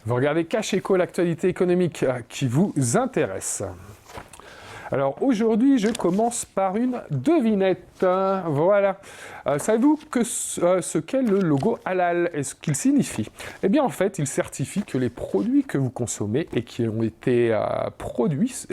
Vous regardez Cash Éco, l'actualité économique qui vous intéresse. Alors aujourd'hui, je commence par une devinette. Voilà. Savez-vous ce qu'est le logo halal et ce qu'il signifie? Eh bien, en fait, il certifie que les produits que vous consommez et qui ont été produits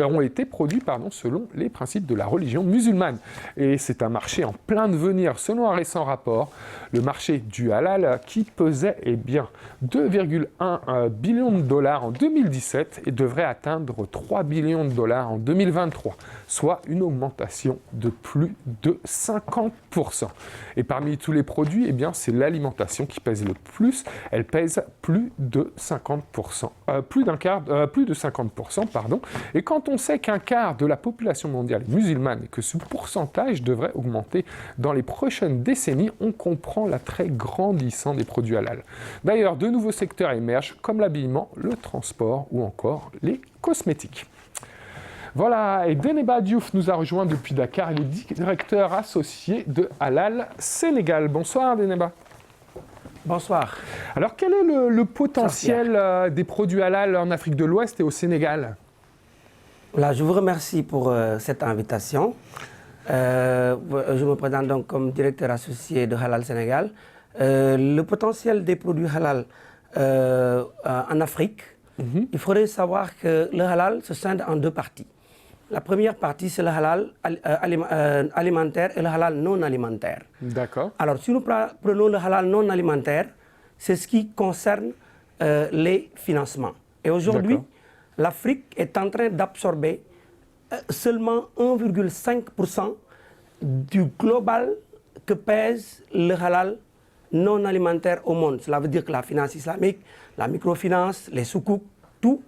selon les principes de la religion musulmane. Et c'est un marché en plein devenir. Selon un récent rapport, le marché du halal qui pesait 2,1 billions de dollars en 2017 et devrait atteindre 3 billions de dollars en 2023. Soit une augmentation de plus de 50%. Et parmi tous les produits, eh bien, c'est l'alimentation qui pèse le plus. Elle pèse plus de 50%. Plus de 50%, pardon. Et quand on sait qu'un quart de la population mondiale est musulmane et que ce pourcentage devrait augmenter dans les prochaines décennies, on comprend l'attrait grandissant des produits halal. D'ailleurs, de nouveaux secteurs émergent comme l'habillement, le transport ou encore les cosmétiques. Voilà, et Deneba Diouf nous a rejoint depuis Dakar, il est directeur associé de Halal Sénégal. Bonsoir Deneba. Bonsoir. Alors quel est le potentiel des produits halal en Afrique de l'Ouest et au Sénégal? Là, je vous remercie pour cette invitation. Je me présente donc comme directeur associé de Halal Sénégal. Le potentiel des produits halal en Afrique, il faudrait savoir que le halal se scinde en deux parties. La première partie, c'est le halal alimentaire et le halal non alimentaire. D'accord. Alors, si nous prenons le halal non alimentaire, c'est ce qui concerne les financements. Et aujourd'hui, l'Afrique est en train d'absorber seulement 1,5% du global que pèse le halal non alimentaire au monde. Cela veut dire que la finance islamique, la microfinance, les soukouks, tout.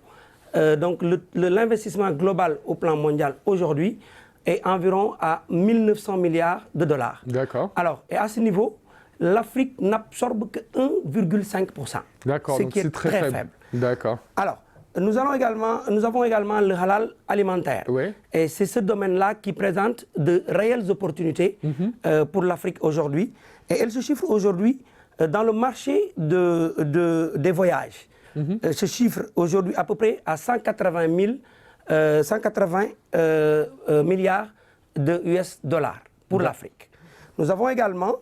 Donc l'investissement global au plan mondial aujourd'hui est environ à 1900 milliards de dollars. D'accord. Alors, et à ce niveau, l'Afrique n'absorbe que 1,5%. D'accord, ce donc qui est très faible. D'accord. Alors, nous avons également le halal alimentaire. Oui. Et c'est ce domaine-là qui présente de réelles opportunités pour l'Afrique aujourd'hui. Et elle se chiffre aujourd'hui dans le marché des voyages. Se chiffre aujourd'hui à peu près à 180 milliards de US dollars pour l'Afrique. Nous avons également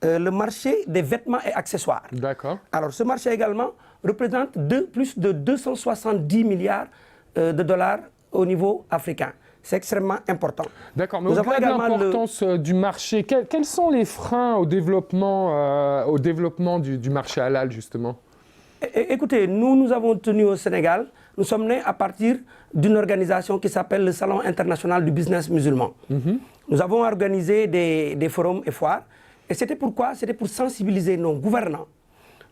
le marché des vêtements et accessoires. D'accord. Alors ce marché également représente plus de 270 milliards de dollars au niveau africain. C'est extrêmement important. D'accord, mais au-delà de l'importance du marché, quels sont les freins au développement du marché halal, justement? Écoutez, nous avons tenu au Sénégal, nous sommes nés à partir d'une organisation qui s'appelle le Salon international du business musulman. Nous avons organisé des forums et foires, et c'était pourquoi? C'était pour sensibiliser nos gouvernants,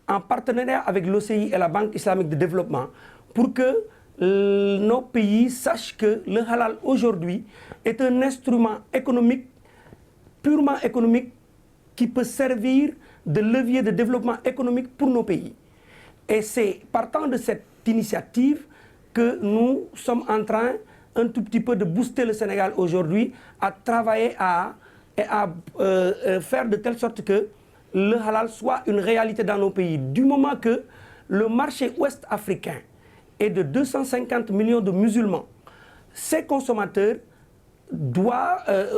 en partenariat avec l'OCI et la Banque islamique de développement, pour que nos pays sachent que le halal aujourd'hui est un instrument économique, purement économique, qui peut servir de levier de développement économique pour nos pays. Et c'est partant de cette initiative que nous sommes en train un tout petit peu de booster le Sénégal aujourd'hui, à travailler à faire de telle sorte que le halal soit une réalité dans nos pays. Du moment que le marché ouest africain est de 250 millions de musulmans, ces consommateurs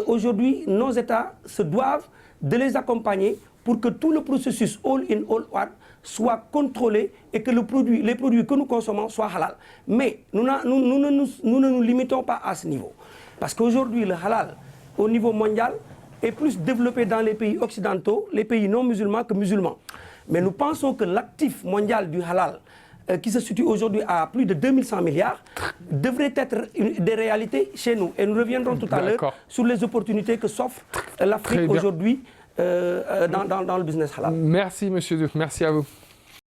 aujourd'hui, nos États se doivent de les accompagner pour que tout le processus all-in, all-out soit contrôlé et que les produits que nous consommons soient halal. Mais nous ne nous limitons pas à ce niveau. Parce qu'aujourd'hui, le halal, au niveau mondial, est plus développé dans les pays occidentaux, les pays non musulmans que musulmans. Mais nous pensons que l'actif mondial du halal, qui se situe aujourd'hui à plus de 2100 milliards, devrait être des réalités chez nous. Et nous reviendrons tout à l'heure sur les opportunités que s'offre l'Afrique aujourd'hui dans le business halal. Merci, monsieur Diouf. Merci à vous.